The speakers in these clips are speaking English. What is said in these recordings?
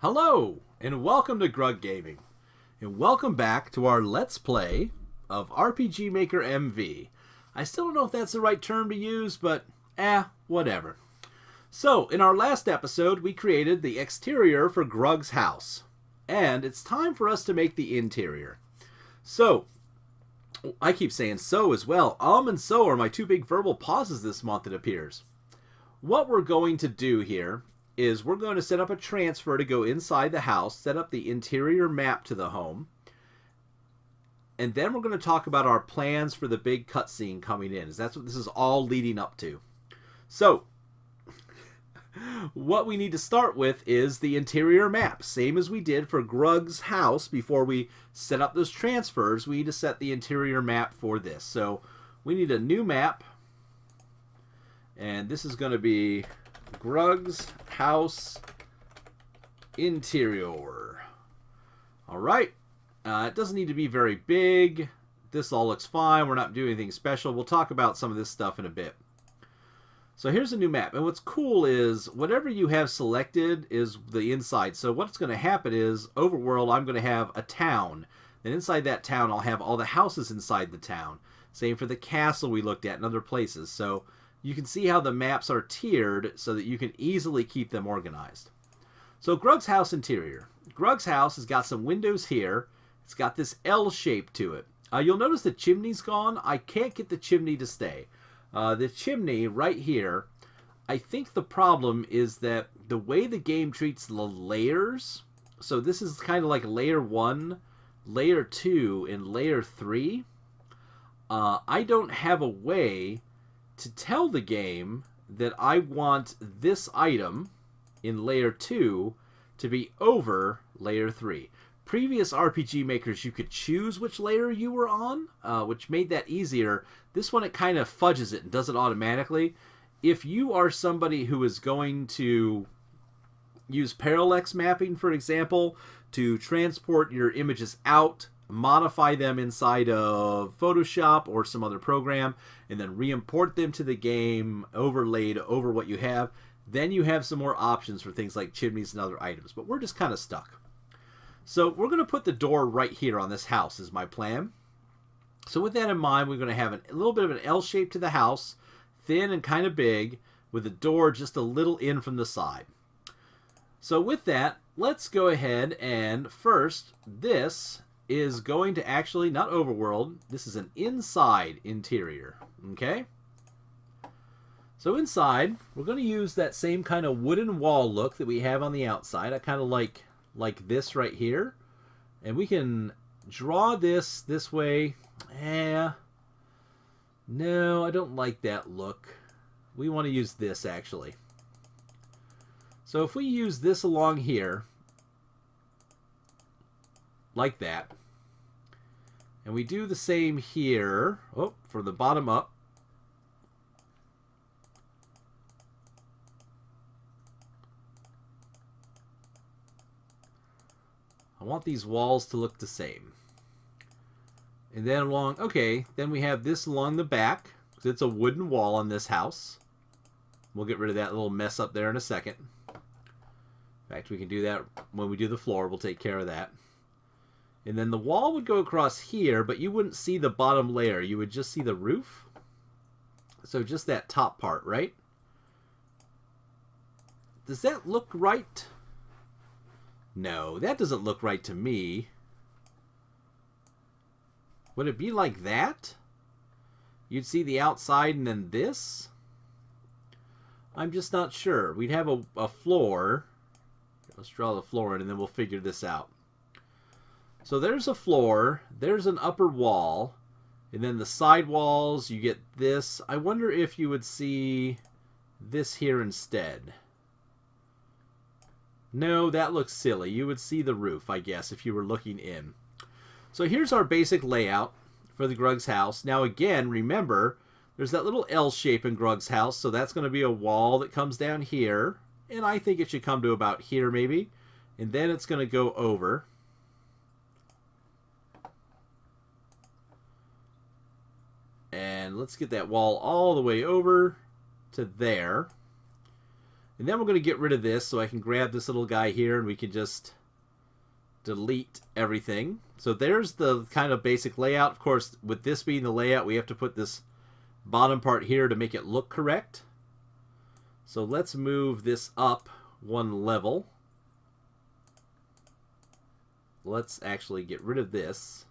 Hello, and welcome to Grug Gaming. And welcome back to our Let's Play of RPG Maker MV. I still don't know if that's the right term to use, but whatever. So, in our last episode, we created the exterior for Grug's house. And it's time for us to make the interior. So, I keep saying so as well. And so are my two big verbal pauses this month, it appears. What we're going to do here is we're going to set up a transfer to go inside the house, set up the interior map to the home, and then we're going to talk about our plans for the big cutscene coming in. That's what this is all leading up to. So, what we need to start with is the interior map. Same as we did for Grug's house before we set up those transfers, we need to set the interior map for this. So, we need a new map, and this is going to be Grug's house interior. Alright. It doesn't need to be very big. This all looks fine. We're not doing anything special. We'll talk about some of this stuff in a bit. So here's a new map. And what's cool is whatever you have selected is the inside. So what's going to happen is overworld, I'm going to have a town. And inside that town, I'll have all the houses inside the town. Same for the castle we looked at and other places. So you can see how the maps are tiered so that you can easily keep them organized. So Grug's house interior. Grug's house has got some windows here. It's got this L shape to it. You'll notice the chimney's gone. I can't get the chimney to stay. The chimney right here, I think the problem is that the way the game treats the layers, so this is kind of like layer 1, layer 2, and layer 3. I don't have a way to tell the game that I want this item in layer 2 to be over layer 3. Previous RPG makers, you could choose which layer you were on, which made that easier. This one, it kind of fudges it and does it automatically. If you are somebody who is going to use parallax mapping, for example, to transport your images out, modify them inside of Photoshop or some other program, and then re-import them to the game, overlaid over what you have, then you have some more options for things like chimneys and other items. But we're just kind of stuck. So we're going to put the door right here on this house is my plan. So with that in mind, we're going to have a little bit of an L shape to the house, thin and kind of big, with the door just a little in from the side. So with that, let's go ahead and first, this is going to actually, not overworld, this is an inside interior, okay? So inside, we're going to use that same kind of wooden wall look that we have on the outside. I kind of like this right here. And we can draw this way. No, I don't like that look. We want to use this, actually. So if we use this along here, like that, and we do the same here, for the bottom up, I want these walls to look the same. And then along, then we have this along the back, because it's a wooden wall on this house. We'll get rid of that little mess up there in a second. In fact, we can do that when we do the floor. We'll take care of that. And then the wall would go across here, but you wouldn't see the bottom layer. You would just see the roof. So just that top part, right? Does that look right? No, that doesn't look right to me. Would it be like that? You'd see the outside and then this? I'm just not sure. We'd have a floor. Let's draw the floor in and then we'll figure this out. So there's a floor, there's an upper wall, and then the side walls, you get this. I wonder if you would see this here instead. No, that looks silly. You would see the roof, I guess, if you were looking in. So here's our basic layout for the Grug's house. Now again, remember, there's that little L shape in Grug's house, so that's going to be a wall that comes down here, and I think it should come to about here maybe, and then it's going to go over. And let's get that wall all the way over to there. And then we're going to get rid of this, so I can grab this little guy here and we can just delete everything. So there's the kind of basic layout. Of course, with this being the layout, we have to put this bottom part here to make it look correct. So let's move this up one level. Let's actually get rid of this.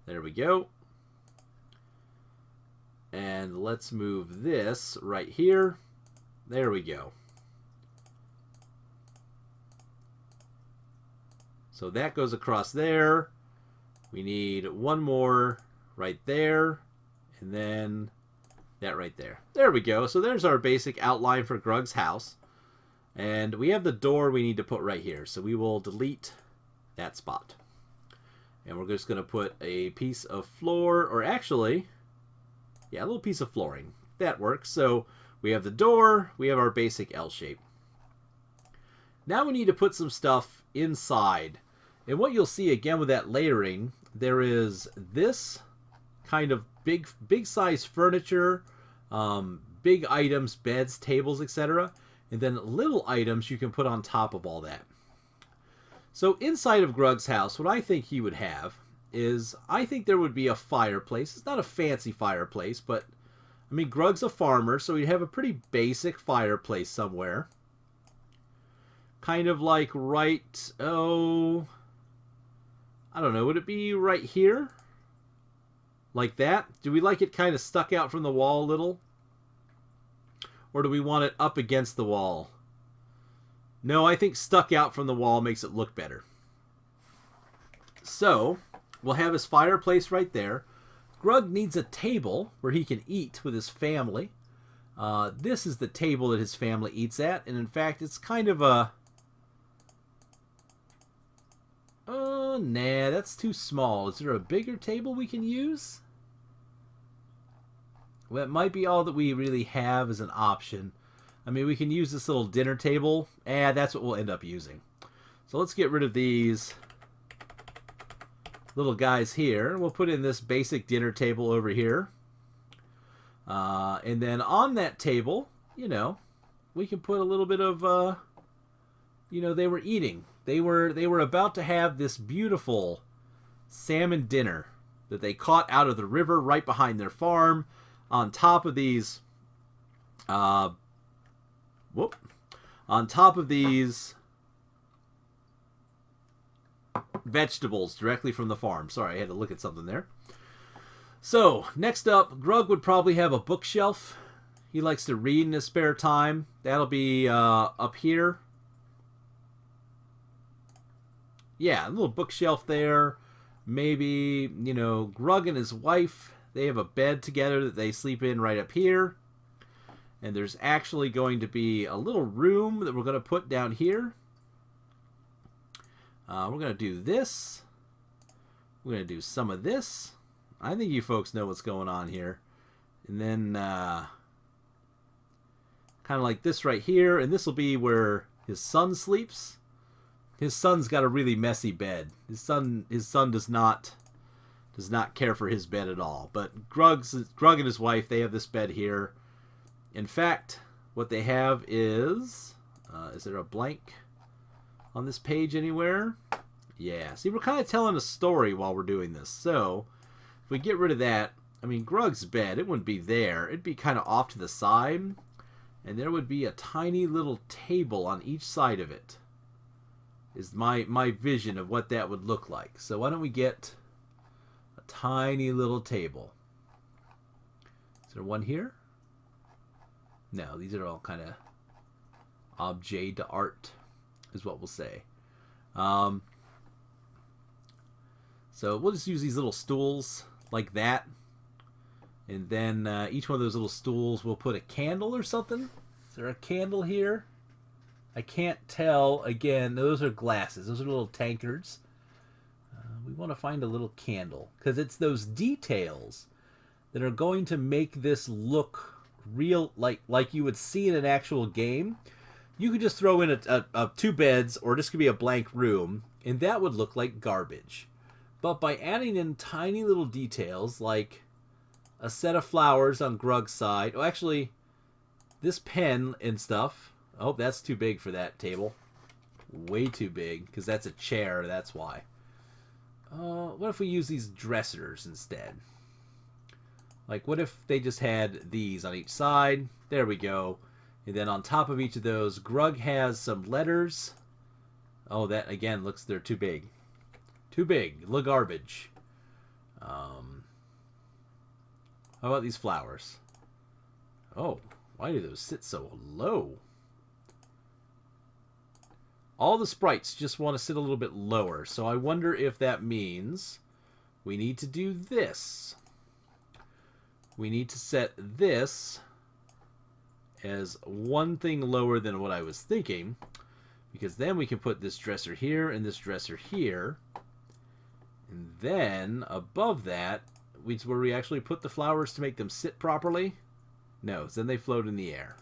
There we go. And let's move this right here. There we go. So that goes across there. We need one more right there. And then that right there. There we go. So there's our basic outline for Grug's house. And we have the door we need to put right here. So we will delete that spot. And we're just going to put a piece of floor, or actually, yeah, a little piece of flooring. That works. So we have the door. We have our basic L shape. Now we need to put some stuff inside. And what you'll see again with that layering, there is this kind of big size furniture, big items, beds, tables, etc. And then little items you can put on top of all that. So inside of Grug's house, what I think he would have is, I think there would be a fireplace. It's not a fancy fireplace, but I mean, Grug's a farmer, so he'd have a pretty basic fireplace somewhere. Kind of like right, oh, I don't know, would it be right here? Like that? Do we like it kind of stuck out from the wall a little? Or do we want it up against the wall? No, I think stuck out from the wall makes it look better. So, we'll have his fireplace right there. Grug needs a table where he can eat with his family. This is the table that his family eats at. And in fact, it's kind of a... Oh, nah, that's too small. Is there a bigger table we can use? Well, that might be all that we really have as an option. I mean, we can use this little dinner table. That's what we'll end up using. So let's get rid of these little guys here. We'll put in this basic dinner table over here. And then on that table, you know, we can put a little bit of, you know, they were eating. They were about to have this beautiful salmon dinner that they caught out of the river right behind their farm, on top of these vegetables directly from the farm. Sorry, I had to look at something there. So, next up, Grug would probably have a bookshelf. He likes to read in his spare time. That'll be up here. Yeah, a little bookshelf there. Maybe, you know, Grug and his wife, they have a bed together that they sleep in right up here. And there's actually going to be a little room that we're going to put down here. We're going to do this. We're going to do some of this. I think you folks know what's going on here. And then kind of like this right here. And this will be where his son sleeps. His son's got a really messy bed. His son does not care for his bed at all. But Grug and his wife, they have this bed here. In fact, what they have is there a blank on this page anywhere? Yeah. See, we're kind of telling a story while we're doing this. So, if we get rid of that, I mean, Grug's bed, it wouldn't be there. It'd be kind of off to the side. And there would be a tiny little table on each side of it. Is my vision of what that would look like. So why don't we get a tiny little table? Is there one here? No, these are all kind of objet d'art, is what we'll say. So we'll just use these little stools like that. And then each one of those little stools, we'll put a candle or something. Is there a candle here? I can't tell. Again, those are glasses. Those are little tankards. We want to find a little candle, because it's those details that are going to make this look real, like you would see in an actual game. You could just throw in a two beds, or this could be a blank room, and that would look like garbage. But by adding in tiny little details, like a set of flowers on Grug's side, oh, actually, this pen and stuff, Oh, that's too big for that table. Way too big, because that's a chair, that's why. What if we use these dressers instead? Like, what if they just had these on each side? There we go. And then on top of each of those, Grug has some letters. Oh, that, again, looks, they're too big. Too big. Look garbage. How about these flowers? Oh, why do those sit so low? All the sprites just want to sit a little bit lower. So I wonder if that means we need to do this. We need to set this as one thing lower than what I was thinking. Because then we can put this dresser here and this dresser here. And then above that, where we actually put the flowers to make them sit properly. No, then they float in the air.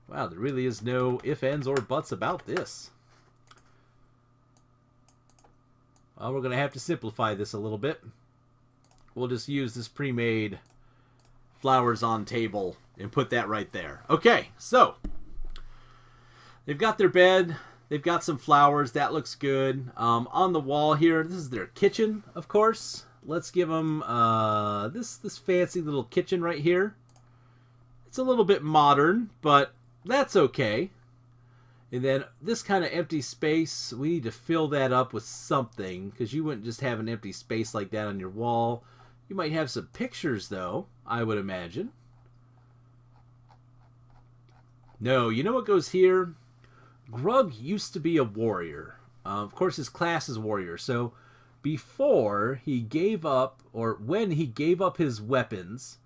Wow, there really is no ifs, ands, or buts about this. Well, we're going to have to simplify this a little bit. We'll just use this pre-made flowers on table and put that right there. Okay, so they've got their bed. They've got some flowers. That looks good. On the wall here, this is their kitchen, of course. Let's give them this fancy little kitchen right here. It's a little bit modern, but that's okay. And then this kind of empty space, we need to fill that up with something, because you wouldn't just have an empty space like that on your wall. You might have some pictures, though, I would imagine. No, you know what goes here? Grug used to be a warrior. Of course, his class is warrior. So before he gave up, or when he gave up his weapons,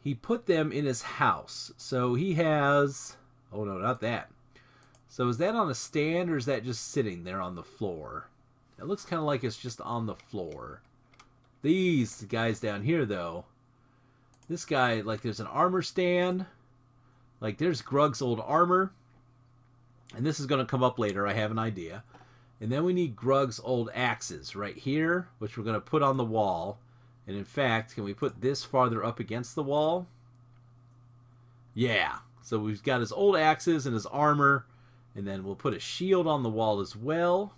he put them in his house. So he has... Oh, no, not that. So is that on a stand, or is that just sitting there on the floor? It looks kind of like it's just on the floor. These guys down here, though. This guy, like, there's an armor stand. Like, there's Grug's old armor. And this is going to come up later. I have an idea. And then we need Grug's old axes right here, which we're going to put on the wall. And in fact, can we put this farther up against the wall? Yeah. So we've got his old axes and his armor. And then we'll put a shield on the wall as well.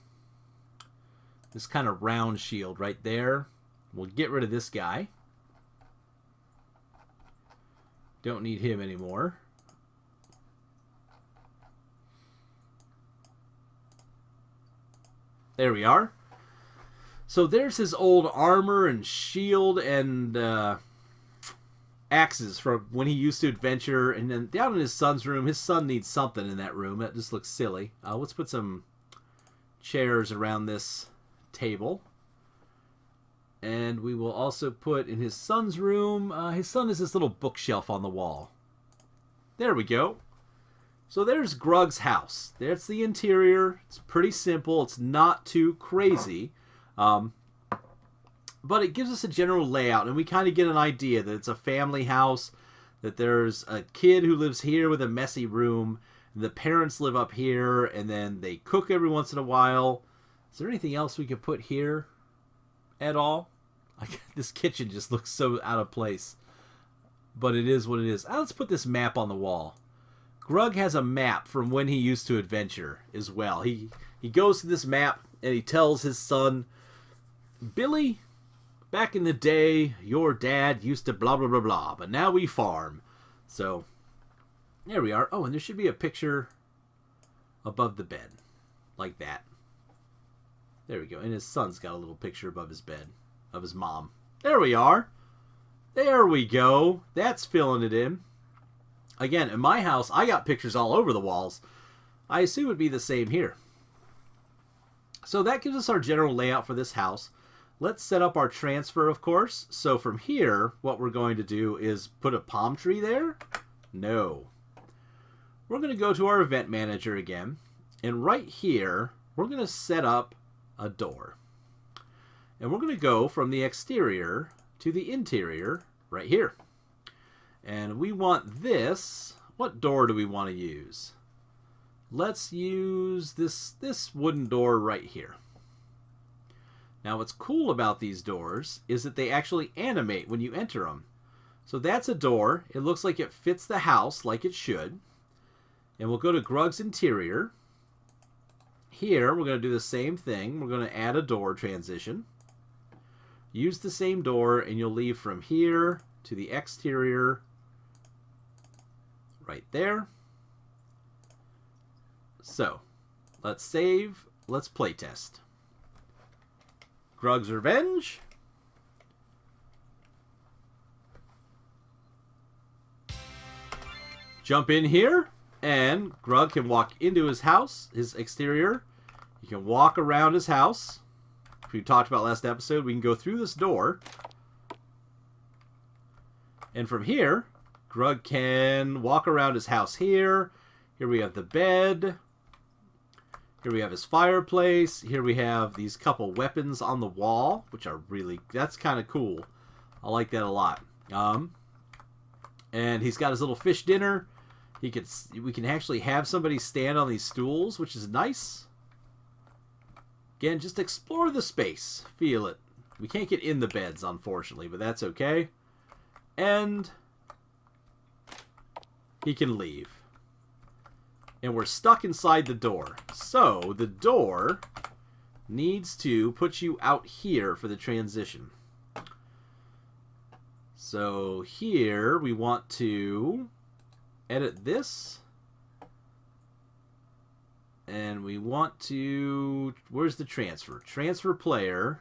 This kind of round shield right there. We'll get rid of this guy. Don't need him anymore. There we are. So there's his old armor and shield and axes from when he used to adventure. And then down in his son's room, his son needs something in that room. That just looks silly. Let's put some chairs around this table. And we will also put in his son's room, his son has this little bookshelf on the wall. There we go. So there's Grug's house. There's the interior. It's pretty simple. It's not too crazy. But it gives us a general layout, and we kind of get an idea that it's a family house, that there's a kid who lives here with a messy room, and the parents live up here, and then they cook every once in a while. Is there anything else we could put here at all? This kitchen just looks so out of place. But it is what it is. Let's put this map on the wall. Grug has a map from when he used to adventure as well. He goes to this map and he tells his son, Billy, back in the day, your dad used to blah, blah, blah, blah, but now we farm. So, there we are. Oh, and there should be a picture above the bed. Like that. There we go. And his son's got a little picture above his bed of his mom. There we are. There we go. That's filling it in. Again, in my house, I got pictures all over the walls. I assume it would be the same here. So that gives us our general layout for this house. Let's set up our transfer, of course. So from here, what we're going to do is put a palm tree there. No. We're going to go to our event manager again. And right here, we're going to set up a door. And we're going to go from the exterior to the interior right here. And we want this. What door do we want to use? Let's use this wooden door right here. Now what's cool about these doors is that they actually animate when you enter them. So that's a door. It looks like it fits the house like it should. And we'll go to Grug's interior. Here, we're going to do the same thing. We're going to add a door transition. Use the same door, and you'll leave from here to the exterior right there. So, let's save. Let's playtest. Grug's Revenge. Jump in here, and Grug can walk into his house, his exterior. You can walk around his house. We talked about last episode, we can go through this door. And from here, Grug can walk around his house here. Here we have the bed. Here we have his fireplace. Here we have these couple weapons on the wall, which are really, that's kind of cool. I like that a lot. And he's got his little fish dinner. We can actually have somebody stand on these stools, which is nice. Again, just explore the space. Feel it. We can't get in the beds, unfortunately, but that's okay. And he can leave. And we're stuck inside the door. So, the door needs to put you out here for the transition. So, here we want to edit this. And we want to... Where's the transfer? Transfer player.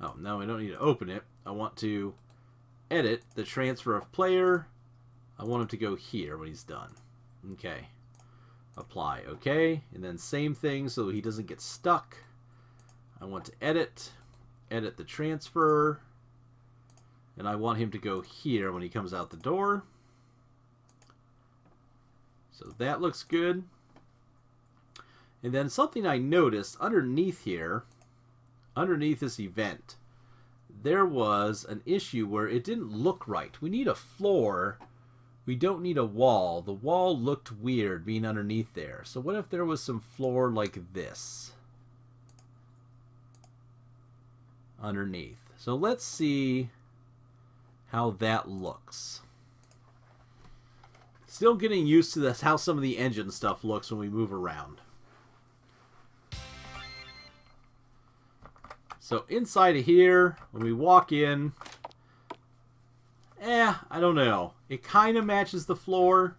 Oh, no, we don't need to open it. I want to edit the transfer of player. I want him to go here when he's done. Okay. Apply. Okay. And then same thing so he doesn't get stuck. I want to edit. Edit the transfer. And I want him to go here when he comes out the door. So that looks good. And then something I noticed underneath here, underneath this event, there was an issue where it didn't look right. We need a floor. We don't need a wall. The wall looked weird being underneath there. So what if there was some floor like this underneath? So let's see how that looks. Still getting used to this, how some of the engine stuff looks when we move around. So inside of here, when we walk in, I don't know. It kind of matches the floor.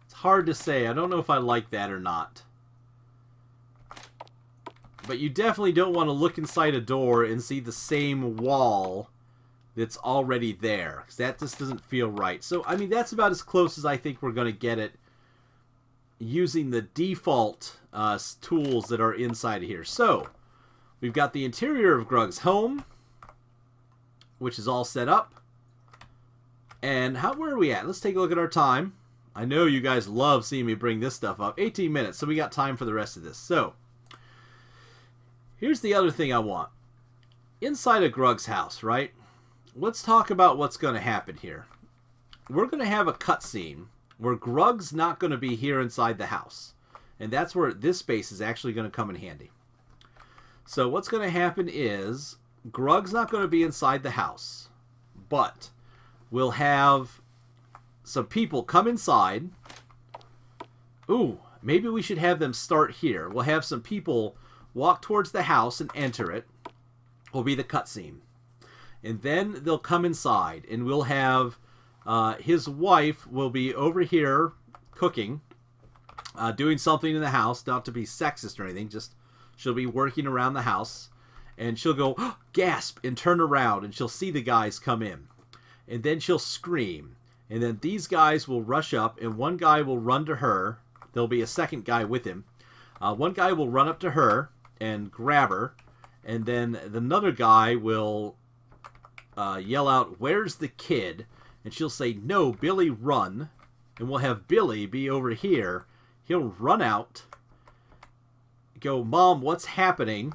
It's hard to say. I don't know if I like that or not. But you definitely don't want to look inside a door and see the same wall that's already there, because that just doesn't feel right. So, I mean, that's about as close as I think we're going to get it using the default tools that are inside of here. So, we've got the interior of Grug's home, which is all set up. And where are we at? Let's take a look at our time. I know you guys love seeing me bring this stuff up. 18 minutes, so we got time for the rest of this. So, here's the other thing I want. Inside of Grug's house, right? Let's talk about what's going to happen here. We're going to have a cutscene where Grug's not going to be here inside the house. And that's where this space is actually going to come in handy. So what's going to happen is Grug's not going to be inside the house. But we'll have some people come inside. Ooh, maybe we should have them start here. We'll have some people walk towards the house and enter it. Will be the cutscene. And then they'll come inside, and we'll have his wife will be over here cooking, doing something in the house, not to be sexist or anything, just she'll be working around the house, and she'll go, oh, gasp, and turn around, and she'll see the guys come in. And then she'll scream, and then these guys will rush up, and one guy will run to her. There'll be a second guy with him. One guy will run up to her and grab her, and then another guy will yell out, "Where's the kid?" And she'll say, "No, Billy, run." And we'll have Billy be over here. He'll run out, go, "Mom, what's happening?"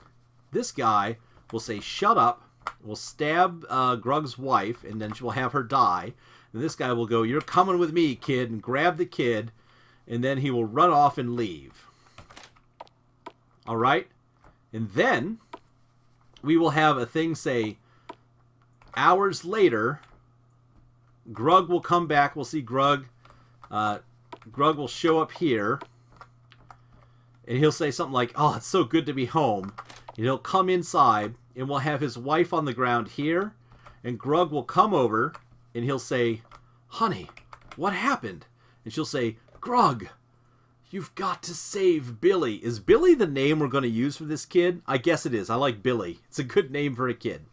This guy will say, "Shut up." Will stab Grug's wife, and then she will have her die. And this guy will go, "You're coming with me, kid," and grab the kid, and then he will run off and leave. All right? And then we will have a thing say, hours later, Grug will come back. We'll see Grug. Grug will show up here. And he'll say something like, oh, it's so good to be home. And he'll come inside, and we'll have his wife on the ground here. And Grug will come over, and he'll say, honey, what happened? And she'll say, Grug, you've got to save Billy. Is Billy the name we're going to use for this kid? I guess it is. I like Billy. It's a good name for a kid.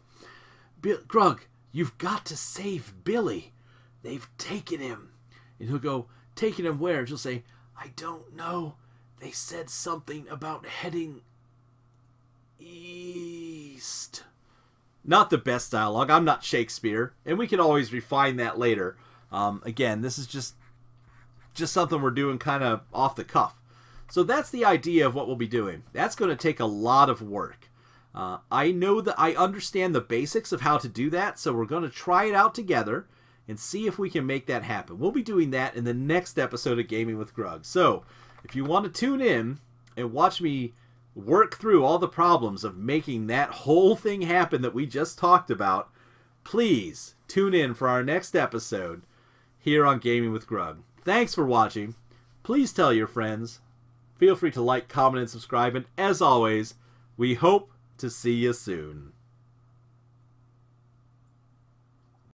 Grug, you've got to save Billy. They've taken him. And he'll go, taken him where? And she'll say, I don't know. They said something about heading east. Not the best dialogue. I'm not Shakespeare. And we can always refine that later. Again, this is just something we're doing kind of off the cuff. So that's the idea of what we'll be doing. That's going to take a lot of work. I know that I understand the basics of how to do that. So we're going to try it out together and see if we can make that happen. We'll be doing that in the next episode of Gaming with Grug. So if you want to tune in and watch me work through all the problems of making that whole thing happen that we just talked about, please tune in for our next episode here on Gaming with Grug. Thanks for watching. Please tell your friends. Feel free to like, comment, and subscribe. And as always, we hope to see you soon.